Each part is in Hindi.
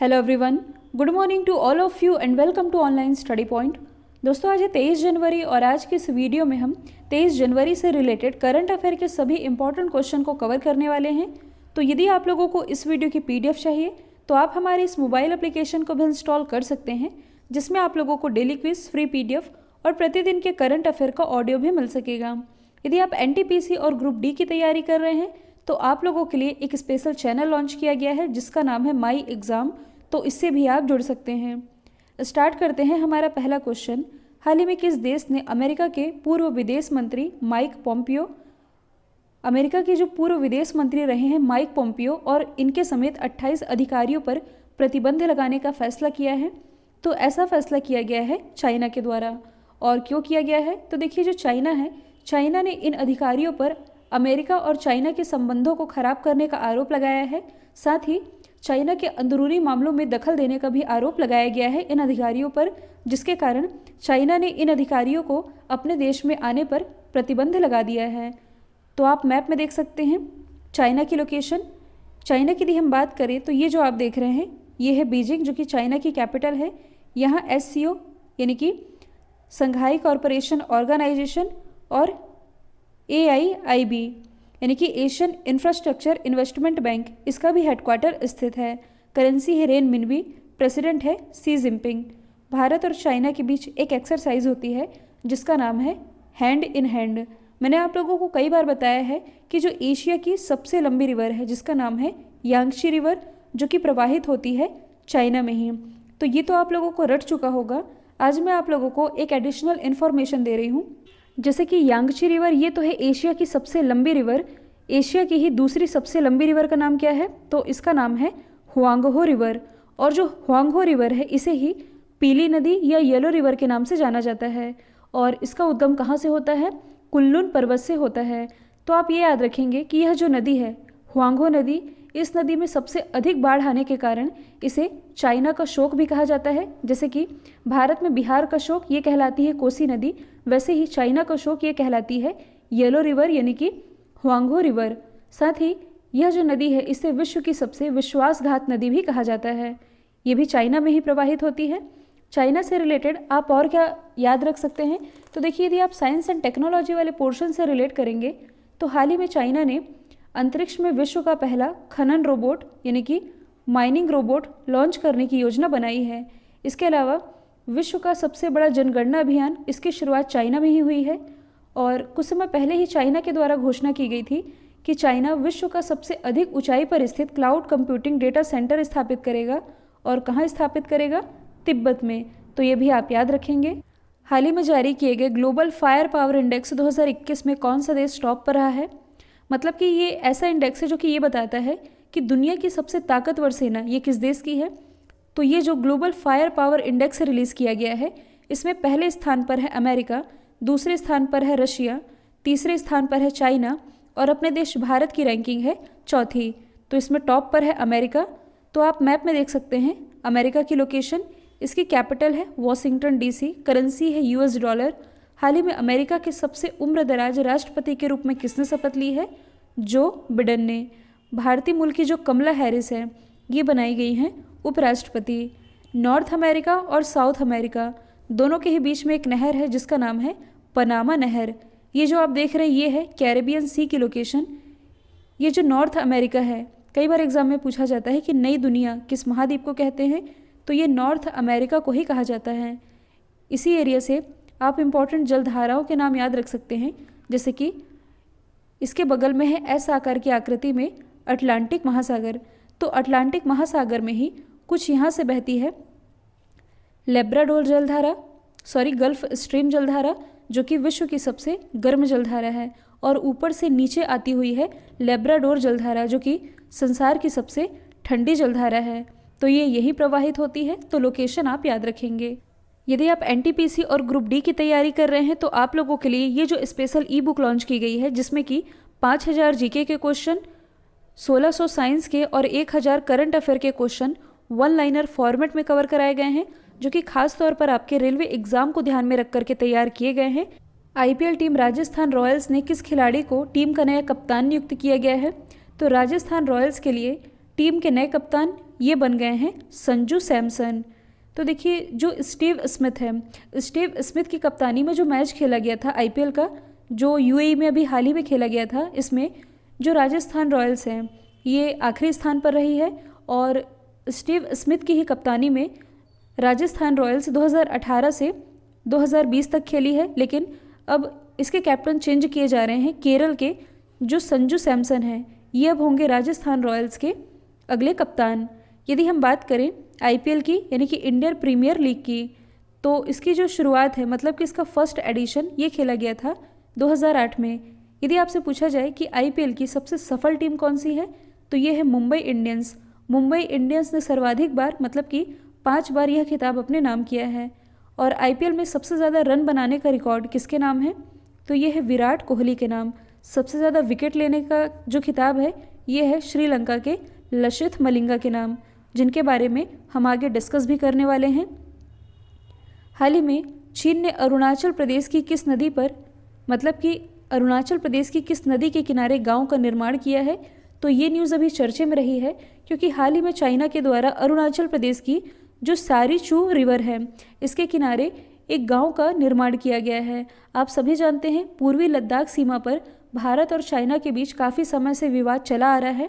Hello everyone, good morning to all of you and welcome to online study point. दोस्तों, आज है 23 जनवरी और आज की इस वीडियो में हम 23 जनवरी से रिलेटेड करंट अफेयर के सभी इंपॉर्टेंट क्वेश्चन को कवर करने वाले हैं। तो यदि आप लोगों को इस वीडियो की पीडीएफ चाहिए तो आप हमारे इस मोबाइल एप्लीकेशन को भी इंस्टॉल कर सकते हैं, जिसमें आप लोगों को डेली क्विज, फ्री पीडीएफ और प्रतिदिन के करंट अफेयर का ऑडियो भी मिल सकेगा। यदि आप एनटीपीसी और ग्रुप डी की तैयारी कर रहे हैं तो आप लोगों के लिए एक स्पेशल चैनल लॉन्च किया गया है जिसका नाम है माई एग्ज़ाम, तो इससे भी आप जुड़ सकते हैं। स्टार्ट करते हैं हमारा पहला क्वेश्चन। हाल ही में किस देश ने अमेरिका के पूर्व विदेश मंत्री माइक पोम्पियो, अमेरिका के जो पूर्व विदेश मंत्री रहे हैं माइक पोम्पियो और इनके समेत 28 अधिकारियों पर प्रतिबंध लगाने का फैसला किया है? तो ऐसा फैसला किया गया है चाइना के द्वारा। और क्यों किया गया है? तो देखिए, जो चाइना है, चाइना ने इन अधिकारियों पर अमेरिका और चाइना के संबंधों को खराब करने का आरोप लगाया है। साथ ही चाइना के अंदरूनी मामलों में दखल देने का भी आरोप लगाया गया है इन अधिकारियों पर, जिसके कारण चाइना ने इन अधिकारियों को अपने देश में आने पर प्रतिबंध लगा दिया है। तो आप मैप में देख सकते हैं चाइना की लोकेशन। चाइना की यदि हम बात करें तो ये जो आप देख रहे हैं ये है बीजिंग, जो कि चाइना की कैपिटल है। यहाँ SCO यानी कि संघाई कॉरपोरेशन ऑर्गेनाइजेशन और AIIB यानी कि एशियन इंफ्रास्ट्रक्चर इन्वेस्टमेंट बैंक, इसका भी हेडक्वार्टर स्थित है। करेंसी है रेन मिनबी, प्रेसिडेंट है सी जिनपिंग। भारत और चाइना के बीच एक एक्सरसाइज होती है जिसका नाम है हैंड इन हैंड। मैंने आप लोगों को कई बार बताया है कि जो एशिया की सबसे लंबी रिवर है जिसका नाम है यांगशी रिवर, जो कि प्रवाहित होती है चाइना में ही। तो ये तो आप लोगों को रट चुका होगा। आज मैं आप लोगों को एक एडिशनल इन्फॉर्मेशन दे रही हूँ, जैसे कि यांगची रिवर ये तो है एशिया की सबसे लंबी रिवर। एशिया की ही दूसरी सबसे लंबी रिवर का नाम क्या है? तो इसका नाम है हुआंगहो रिवर। और जो हुआंगहो रिवर है इसे ही पीली नदी या येलो रिवर के नाम से जाना जाता है। और इसका उद्गम कहाँ से होता है? कुल्लून पर्वत से होता है। तो आप ये याद रखेंगे कि यह जो नदी है हुआंगहो नदी, इस नदी में सबसे अधिक बाढ़ आने के कारण इसे चाइना का शोक भी कहा जाता है। जैसे कि भारत में बिहार का शोक ये कहलाती है कोसी नदी, वैसे ही चाइना का शोक ये कहलाती है येलो रिवर यानी कि हुआंगहो रिवर। साथ ही यह जो नदी है इसे विश्व की सबसे विश्वासघात नदी भी कहा जाता है। ये भी चाइना में ही प्रवाहित होती है। चाइना से रिलेटेड आप और क्या याद रख सकते हैं? तो देखिए, यदि आप साइंस एंड टेक्नोलॉजी वाले पोर्शन से रिलेट करेंगे तो हाल ही में चाइना ने अंतरिक्ष में विश्व का पहला खनन रोबोट यानी कि माइनिंग रोबोट लॉन्च करने की योजना बनाई है। इसके अलावा विश्व का सबसे बड़ा जनगणना अभियान, इसकी शुरुआत चाइना में ही हुई है। और कुछ समय पहले ही चाइना के द्वारा घोषणा की गई थी कि चाइना विश्व का सबसे अधिक ऊंचाई पर स्थित क्लाउड कंप्यूटिंग डेटा सेंटर स्थापित करेगा। और कहाँ स्थापित करेगा? तिब्बत में। तो ये भी आप याद रखेंगे। हाल ही में जारी किए गए ग्लोबल फायर पावर इंडेक्स 2021 में कौन सा देश टॉप पर रहा है? मतलब कि ये ऐसा इंडेक्स है जो कि ये बताता है कि दुनिया की सबसे ताकतवर सेना ये किस देश की है। तो ये जो global fire power index release किया गया है, इसमें पहले स्थान पर है अमेरिका, दूसरे स्थान पर है रशिया, तीसरे स्थान पर है चाइना और अपने देश भारत की रैंकिंग है चौथी। तो इसमें टॉप पर है अमेरिका। तो आप मैप में देख सकते हैं अमेरिका की लोकेशन। इसकी कैपिटल है वॉशिंगटन DC, करेंसी है US डॉलर। हाल ही में अमेरिका के सबसे उम्रदराज राष्ट्रपति के रूप में किसने शपथ ली है? जो बिडेन ने। भारतीय मूल की जो कमला हैरिस है ये बनाई गई हैं उपराष्ट्रपति। नॉर्थ अमेरिका और साउथ अमेरिका दोनों के ही बीच में एक नहर है जिसका नाम है पनामा नहर। ये जो आप देख रहे हैं ये है कैरेबियन सी की लोकेशन। ये जो नॉर्थ अमेरिका है, कई बार एग्जाम में पूछा जाता है कि नई दुनिया किस महाद्वीप को कहते हैं, तो ये नॉर्थ अमेरिका को ही कहा जाता है। इसी एरिया से आप इम्पॉर्टेंट जलधाराओं के नाम याद रख सकते हैं, जैसे कि इसके बगल में है S आकार की आकृति में अटलांटिक महासागर। तो अटलांटिक महासागर में ही कुछ यहाँ से बहती है लेब्राडोर जलधारा, गल्फ स्ट्रीम जलधारा, जो कि विश्व की सबसे गर्म जलधारा है। और ऊपर से नीचे आती हुई है लेब्राडोर जलधारा, जो कि संसार की सबसे ठंडी जलधारा है। तो ये यही प्रवाहित होती है। तो लोकेशन आप याद रखेंगे। यदि आप NTPC और ग्रुप डी की तैयारी कर रहे हैं तो आप लोगों के लिए ये जो स्पेशल ई-बुक लॉन्च की गई है, जिसमें कि 5000 GK के क्वेश्चन, 1600 साइंस के और 1000 करंट अफेयर के क्वेश्चन वन लाइनर फॉर्मेट में कवर कराए गए हैं, जो कि खास तौर पर आपके रेलवे एग्जाम को ध्यान में रख करके तैयार किए गए हैं। IPL टीम राजस्थान रॉयल्स ने किस खिलाड़ी को टीम का नया कप्तान नियुक्त किया गया है? तो राजस्थान रॉयल्स के लिए टीम के नए कप्तान ये बन गए हैं संजू सैमसन। तो देखिए जो स्टीव स्मिथ है, स्टीव स्मिथ की कप्तानी में जो मैच खेला गया था आईपीएल का, जो यूएई में अभी हाल ही में खेला गया था, इसमें जो राजस्थान रॉयल्स हैं ये आखिरी स्थान पर रही है। और स्टीव स्मिथ की ही कप्तानी में राजस्थान रॉयल्स 2018 से 2020 तक खेली है, लेकिन अब इसके कैप्टन चेंज किए जा रहे हैं। केरल के जो संजू सैमसन हैं ये अब होंगे राजस्थान रॉयल्स के अगले कप्तान। यदि हम बात करें आईपीएल की यानी कि इंडियन प्रीमियर लीग की, तो इसकी जो शुरुआत है मतलब कि इसका फर्स्ट एडिशन ये खेला गया था 2008 में। यदि आपसे पूछा जाए कि आईपीएल की सबसे सफल टीम कौन सी है, तो ये है मुंबई इंडियंस। मुंबई इंडियंस ने सर्वाधिक बार मतलब कि 5 बार यह खिताब अपने नाम किया है। और आईपीएल में सबसे ज़्यादा रन बनाने का रिकॉर्ड किसके नाम है, तो ये है विराट कोहली के नाम। सबसे ज़्यादा विकेट लेने का जो खिताब है ये है श्रीलंका के लसिथ मलिंगा के नाम, जिनके बारे में हम आगे डिस्कस भी करने वाले हैं। हाल ही में चीन ने अरुणाचल प्रदेश की किस नदी पर मतलब कि अरुणाचल प्रदेश की किस नदी के किनारे गांव का निर्माण किया है, तो ये न्यूज़ अभी चर्चे में रही है क्योंकि हाल ही में चाइना के द्वारा अरुणाचल प्रदेश की जो सारीचू रिवर है इसके किनारे एक गांव का निर्माण किया गया है। आप सभी जानते हैं पूर्वी लद्दाख सीमा पर भारत और चाइना के बीच काफ़ी समय से विवाद चला आ रहा है।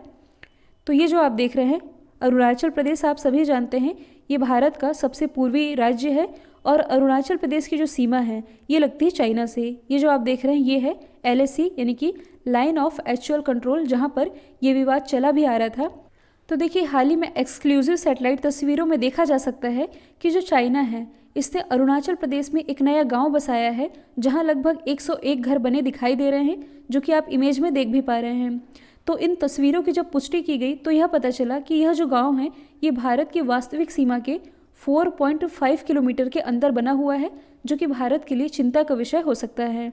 तो ये जो आप देख रहे हैं अरुणाचल प्रदेश, आप सभी जानते हैं ये भारत का सबसे पूर्वी राज्य है और अरुणाचल प्रदेश की जो सीमा है ये लगती है चाइना से। ये जो आप देख रहे हैं ये है LAC यानी कि लाइन ऑफ एक्चुअल कंट्रोल, जहाँ पर ये विवाद चला भी आ रहा था। तो देखिए हाल ही में एक्सक्लूसिव सैटेलाइट तस्वीरों में देखा जा सकता है कि जो चाइना है इसने अरुणाचल प्रदेश में एक नया गांव बसाया है, जहां लगभग 101 घर बने दिखाई दे रहे हैं, जो कि आप इमेज में देख भी पा रहे हैं। तो इन तस्वीरों की जब पुष्टि की गई तो यह पता चला कि यह जो गांव है ये भारत की वास्तविक सीमा के 4.5 किलोमीटर के अंदर बना हुआ है, जो कि भारत के लिए चिंता का विषय हो सकता है।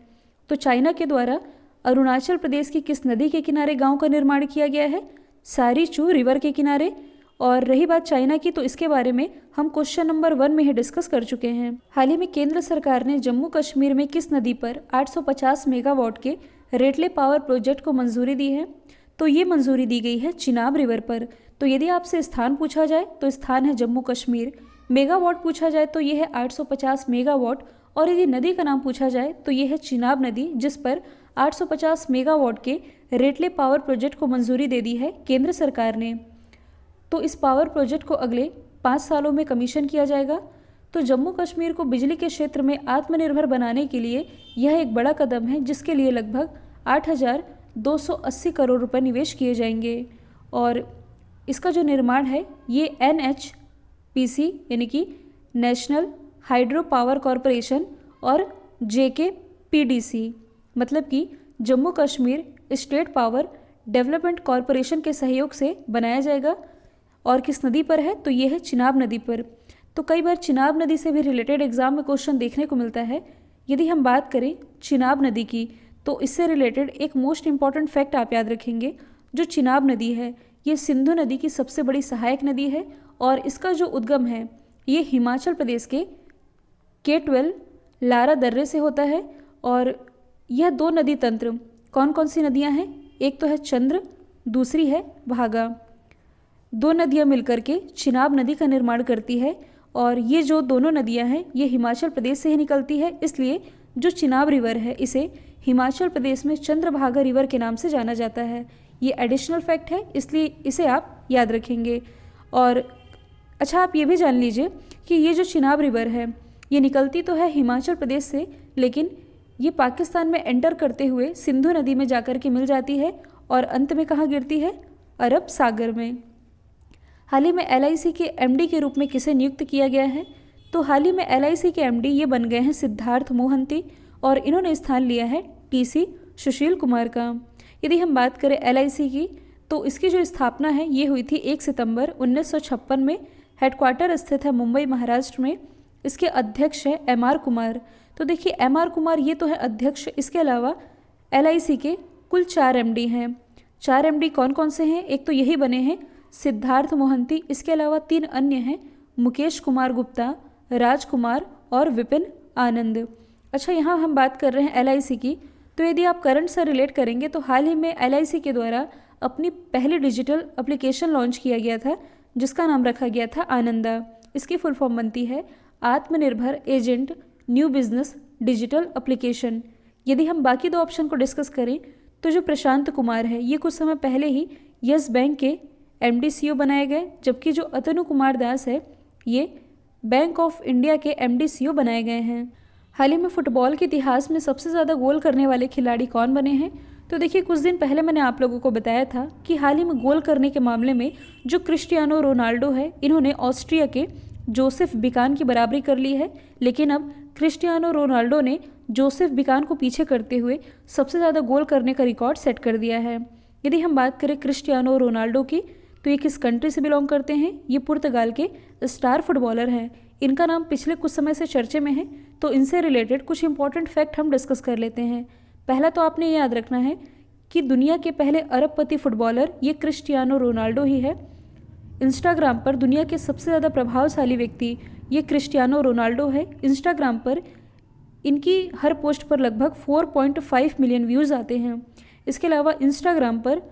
तो चाइना के द्वारा अरुणाचल प्रदेश की किस नदी के किनारे गाँव का निर्माण किया गया है, सारीचू रिवर के किनारे। और रही बात चाइना की, तो इसके बारे में हम क्वेश्चन नंबर 1 में ही डिस्कस कर चुके हैं। हाल ही में केंद्र सरकार ने जम्मू कश्मीर में किस नदी पर 850 मेगावाट के रेटले पावर प्रोजेक्ट को मंजूरी दी है, तो ये मंजूरी दी गई है चिनाब रिवर पर। तो यदि आपसे स्थान पूछा जाए तो स्थान है जम्मू कश्मीर, मेगावाट पूछा जाए तो ये है 850 मेगावाट, और यदि नदी का नाम पूछा जाए तो ये है चिनाब नदी, जिस पर 850 मेगावाट के रेटले पावर प्रोजेक्ट को मंजूरी दे दी है केंद्र सरकार ने। तो इस पावर प्रोजेक्ट को अगले 5 सालों में कमीशन किया जाएगा। तो जम्मू कश्मीर को बिजली के क्षेत्र में आत्मनिर्भर बनाने के लिए यह एक बड़ा कदम है, जिसके लिए लगभग 8,280 करोड़ रुपए निवेश किए जाएंगे। और इसका जो निर्माण है ये NHPC यानी कि नेशनल हाइड्रो पावर कॉरपोरेशन और JKPDC मतलब कि Jammu Kashmir state power development corporation के सहयोग से बनाया जाएगा। और किस नदी पर है, तो ये है चिनाब नदी पर। तो कई बार चिनाब नदी से भी रिलेटेड एग्जाम में क्वेश्चन देखने को मिलता है। यदि हम बात करें चिनाब नदी की, तो इससे रिलेटेड एक मोस्ट इम्पॉर्टेंट फैक्ट आप याद रखेंगे। जो चिनाब नदी है ये सिंधु नदी की सबसे बड़ी सहायक नदी है, और इसका जो उद्गम है ये हिमाचल प्रदेश के K12 लारा दर्रे से होता है। और यह 2 नदी तंत्र कौन कौन सी नदियां हैं, एक तो है चंद्र, दूसरी है भागा। 2 नदियां मिलकर के चिनाब नदी का निर्माण करती है, और ये जो दोनों नदियां हैं ये हिमाचल प्रदेश से ही निकलती है। इसलिए जो चिनाब रिवर है इसे हिमाचल प्रदेश में चंद्रभागा रिवर के नाम से जाना जाता है। ये एडिशनल फैक्ट है, इसलिए इसे आप याद रखेंगे। और अच्छा, आप ये भी जान लीजिए कि ये जो चिनाब रिवर है ये निकलती तो है हिमाचल प्रदेश से, लेकिन ये पाकिस्तान में एंटर करते हुए सिंधु नदी में जाकर के मिल जाती है और अंत में कहाँ गिरती है, अरब सागर में। हाल ही में LIC के MD के रूप में किसे नियुक्त किया गया है, तो हाल ही में LIC के MD ये बन गए हैं सिद्धार्थ मोहंती, और इन्होंने स्थान लिया है TC सुशील कुमार का। यदि हम बात करें LIC की, तो इसकी जो स्थापना है ये हुई थी 1 सितंबर 1956 में। हेडक्वार्टर स्थित है मुंबई महाराष्ट्र में। इसके अध्यक्ष है MR कुमार। तो देखिए MR कुमार ये तो है अध्यक्ष, इसके अलावा LIC के कुल 4 MD हैं। 4 MD कौन कौन से हैं, एक तो यही बने हैं सिद्धार्थ मोहंती, इसके अलावा 3 अन्य हैं मुकेश कुमार गुप्ता, राजकुमार और विपिन आनंद। अच्छा, यहाँ हम बात कर रहे हैं LIC की, तो यदि आप करंट से रिलेट करेंगे तो हाल ही में LIC के द्वारा अपनी पहली डिजिटल एप्लीकेशन लॉन्च किया गया था, जिसका नाम रखा गया था आनंदा। इसकी फुल फॉर्म बनती है आत्मनिर्भर agent new business digital application. यदि हम बाकी दो ऑप्शन को डिस्कस करें तो जो प्रशांत कुमार है ये कुछ समय पहले ही यस बैंक के एमडी सीईओ बनाए गए, जबकि जो अतनु कुमार दास है ये बैंक ऑफ इंडिया के एमडी सीईओ बनाए गए हैं। हाल ही में फुटबॉल के इतिहास में सबसे ज़्यादा गोल करने वाले खिलाड़ी कौन बने हैं? तो देखिए, कुछ दिन पहले मैंने आप लोगों को बताया था कि हाल ही में गोल करने के मामले में जो क्रिस्टियानो रोनाल्डो है इन्होंने ऑस्ट्रिया के जोसेफ बिकान की बराबरी कर ली है। लेकिन अब क्रिस्टियानो रोनाल्डो ने जोसेफ बिकान को पीछे करते हुए सबसे ज़्यादा गोल करने का रिकॉर्ड सेट कर दिया है। यदि हम बात करें क्रिस्टियानो रोनाल्डो की तो ये किस कंट्री से बिलोंग करते हैं? ये पुर्तगाल के स्टार फुटबॉलर हैं। इनका नाम पिछले कुछ समय से चर्चे में है, तो इनसे रिलेटेड कुछ इंपॉर्टेंट फैक्ट हम डिस्कस कर लेते हैं। पहला तो आपने ये याद रखना है कि दुनिया के पहले अरबपति फुटबॉलर ये क्रिस्टियानो रोनाल्डो ही है। इंस्टाग्राम पर दुनिया के सबसे ज़्यादा प्रभावशाली व्यक्ति ये क्रिस्टियानो रोनाल्डो है। इंस्टाग्राम पर इनकी हर पोस्ट पर लगभग 4.5 मिलियन व्यूज़ आते हैं। इसके अलावा इंस्टाग्राम पर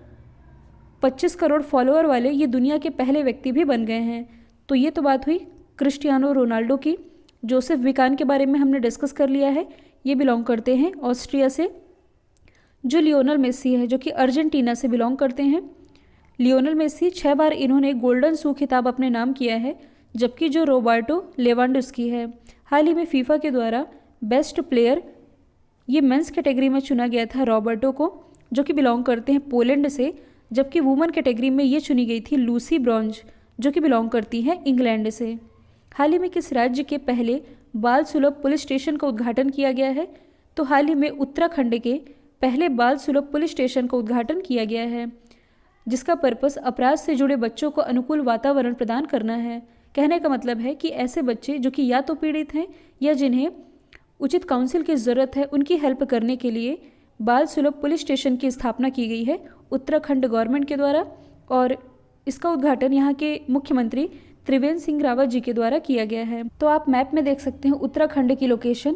25 करोड़ फॉलोअर वाले ये दुनिया के पहले व्यक्ति भी बन गए हैं। तो ये तो बात हुई क्रिस्टियानो रोनाल्डो की। जोसेफ बिकान के बारे में हमने डिस्कस कर लिया है, ये बिलोंग करते हैं ऑस्ट्रिया से। जो लियोनल मेसी है जो कि अर्जेंटीना से बिलोंग करते हैं। लियोनल मेसी 6 बार इन्होंने गोल्डन शू खिताब अपने नाम किया है, जबकि जो रोबर्टो लेवांडोस्की है हाल ही में फीफा के द्वारा बेस्ट प्लेयर ये मेंस कैटेगरी में चुना गया था रॉबर्टो को, जो कि बिलोंग करते हैं पोलैंड से। जबकि वुमेन कैटेगरी में ये चुनी गई थी लूसी ब्रॉन्ज, जो कि बिलोंग करती हैं इंग्लैंड से। हाल ही में किस राज्य के पहले बाल सुलभ पुलिस स्टेशन का उद्घाटन किया गया है? तो हाल ही में उत्तराखंड के पहले बाल सुलभ पुलिस स्टेशन का उद्घाटन किया गया है, जिसका पर्पस अपराध से जुड़े बच्चों को अनुकूल वातावरण प्रदान करना है। कहने का मतलब है कि ऐसे बच्चे जो कि या तो पीड़ित हैं या जिन्हें उचित काउंसिल की ज़रूरत है उनकी हेल्प करने के लिए बाल सुलभ पुलिस स्टेशन की स्थापना की गई है उत्तराखंड गवर्नमेंट के द्वारा। और इसका उद्घाटन यहाँ के मुख्यमंत्री त्रिवेंद्र सिंह रावत जी के द्वारा किया गया है। तो आप मैप में देख सकते हैं उत्तराखंड की लोकेशन।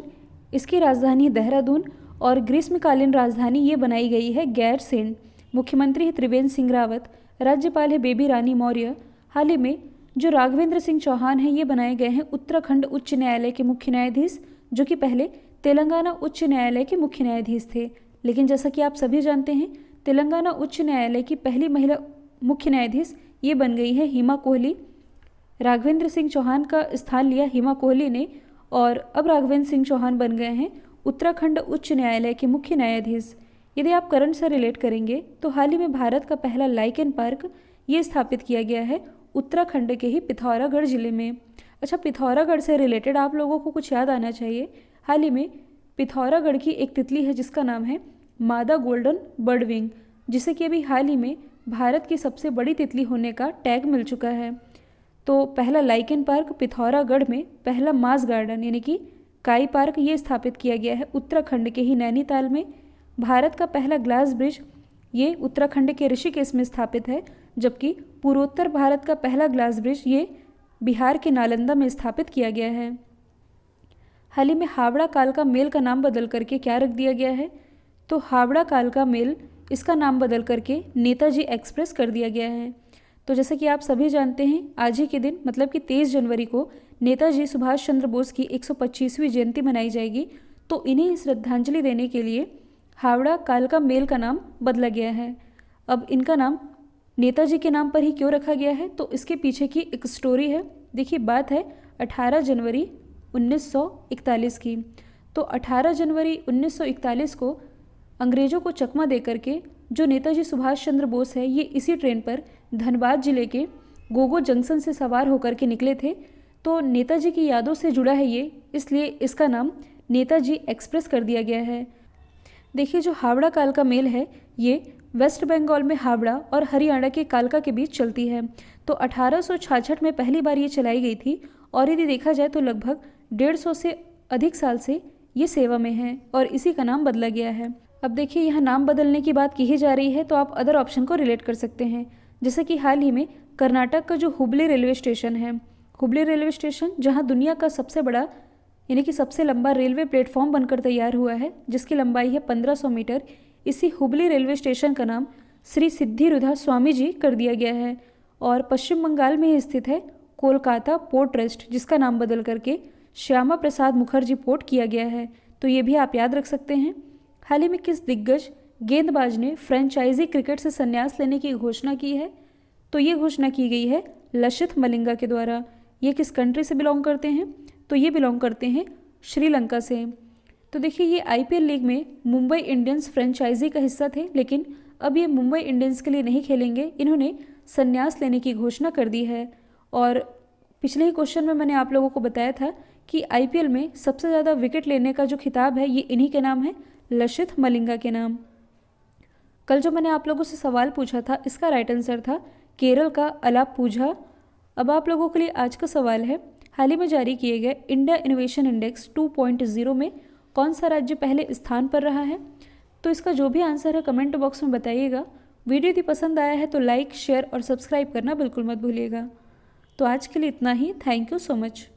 इसकी राजधानी देहरादून और ग्रीष्मकालीन राजधानी ये बनाई गई है गैरसेन। मुख्यमंत्री है त्रिवेंद्र सिंह रावत, राज्यपाल है बेबी रानी मौर्य। हाल ही में जो राघवेंद्र सिंह चौहान हैं ये बनाए गए हैं उत्तराखंड उच्च न्यायालय के मुख्य न्यायाधीश, जो कि पहले तेलंगाना उच्च न्यायालय के मुख्य न्यायाधीश थे। लेकिन जैसा कि आप सभी जानते हैं तेलंगाना उच्च न्यायालय की पहली महिला मुख्य न्यायाधीश ये बन गई है हिमा कोहली। राघवेंद्र सिंह चौहान का स्थान लिया हिमा कोहली ने और अब राघवेंद्र सिंह चौहान बन गए हैं उत्तराखंड उच्च न्यायालय के मुख्य न्यायाधीश। यदि आप करंट से रिलेट करेंगे तो हाल ही में भारत का पहला लाइकेन पार्क ये स्थापित किया गया है उत्तराखंड के ही पिथौरागढ़ जिले में। अच्छा, पिथौरागढ़ से रिलेटेड आप लोगों को कुछ याद आना चाहिए। हाल ही में पिथौरागढ़ की एक तितली है जिसका नाम है मादा गोल्डन बर्डविंग, जिसे कि अभी हाल ही में भारत की सबसे बड़ी तितली होने का टैग मिल चुका है। तो पहला लाइकेन पार्क पिथौरागढ़ में, पहला मास गार्डन यानी कि काई पार्क ये स्थापित किया गया है उत्तराखंड के ही नैनीताल में। भारत का पहला ग्लास ब्रिज ये उत्तराखंड के ऋषिकेश में स्थापित है, जबकि पूर्वोत्तर भारत का पहला ग्लास ब्रिज ये बिहार के नालंदा में स्थापित किया गया है। हाल ही में हावड़ा कालका मेल का नाम बदल करके क्या रख दिया गया है? तो हावड़ा कालका मेल इसका नाम बदल करके नेताजी एक्सप्रेस कर दिया गया है। तो जैसे कि आप सभी जानते हैं आज ही के दिन मतलब कि 23 जनवरी को नेताजी सुभाष चंद्र बोस की 125वीं जयंती मनाई जाएगी। तो इन्हें श्रद्धांजलि देने के लिए हावड़ा कालका मेल का नाम बदला गया है। अब इनका नाम नेताजी के नाम पर ही क्यों रखा गया है? तो इसके पीछे की एक स्टोरी है। देखिए, बात है 18 जनवरी 1941 की। तो 18 जनवरी 1941 को अंग्रेज़ों को चकमा दे करके जो नेताजी सुभाष चंद्र बोस है ये इसी ट्रेन पर धनबाद जिले के गोगो जंक्शन से सवार होकर के निकले थे। तो नेताजी की यादों से जुड़ा है ये, इसलिए इसका नाम नेताजी एक्सप्रेस कर दिया गया है। देखिए, जो हावड़ा कालका मेल है ये वेस्ट बंगाल में हावड़ा और हरियाणा के कालका के बीच चलती है। तो 1866 में पहली बार ये चलाई गई थी और यदि देखा जाए तो लगभग 150 से अधिक साल से ये सेवा में है और इसी का नाम बदला गया है। अब देखिए, यहाँ नाम बदलने की बात की ही जा रही है तो आप अदर ऑप्शन को रिलेट कर सकते हैं। जैसे कि हाल ही में कर्नाटक का जो हुबली रेलवे स्टेशन है, हुबली रेलवे स्टेशन जहाँ दुनिया का सबसे बड़ा यानी कि सबसे लंबा रेलवे प्लेटफॉर्म बनकर तैयार हुआ है, जिसकी लंबाई है 1500 मीटर। इसी हुबली रेलवे स्टेशन का नाम श्री सिद्धिरुधा स्वामी जी कर दिया गया है। और पश्चिम बंगाल में ही स्थित है कोलकाता पोर्ट ट्रस्ट, जिसका नाम बदल करके श्यामा प्रसाद मुखर्जी पोर्ट किया गया है। तो ये भी आप याद रख सकते हैं। हाल ही में किस दिग्गज गेंदबाज ने फ्रेंचाइजी क्रिकेट से संन्यास लेने की घोषणा की है? तो ये घोषणा की गई है लसिथ मलिंगा के द्वारा। ये किस कंट्री से बिलोंग करते हैं? तो ये बिलोंग करते हैं श्रीलंका से। तो देखिए, ये आईपीएल लीग में मुंबई इंडियंस फ्रेंचाइजी का हिस्सा थे, लेकिन अब ये मुंबई इंडियंस के लिए नहीं खेलेंगे। इन्होंने संन्यास लेने की घोषणा कर दी है। और पिछले ही क्वेश्चन में मैंने आप लोगों को बताया था कि आईपीएल में सबसे ज़्यादा विकेट लेने का जो खिताब है ये इन्हीं के नाम है, लसिथ मलिंगा के नाम। कल जो मैंने आप लोगों से सवाल पूछा था, इसका राइट आंसर था केरल का अलाप्पुझा। अब आप लोगों के लिए आज का सवाल है, हाल ही में जारी किए गए इंडिया इनोवेशन इंडेक्स 2.0 में कौन सा राज्य पहले स्थान पर रहा है? तो इसका जो भी आंसर है कमेंट बॉक्स में बताइएगा। वीडियो यदि पसंद आया है तो लाइक, शेयर और सब्सक्राइब करना बिल्कुल मत भूलिएगा। तो आज के लिए इतना ही। Thank you so much.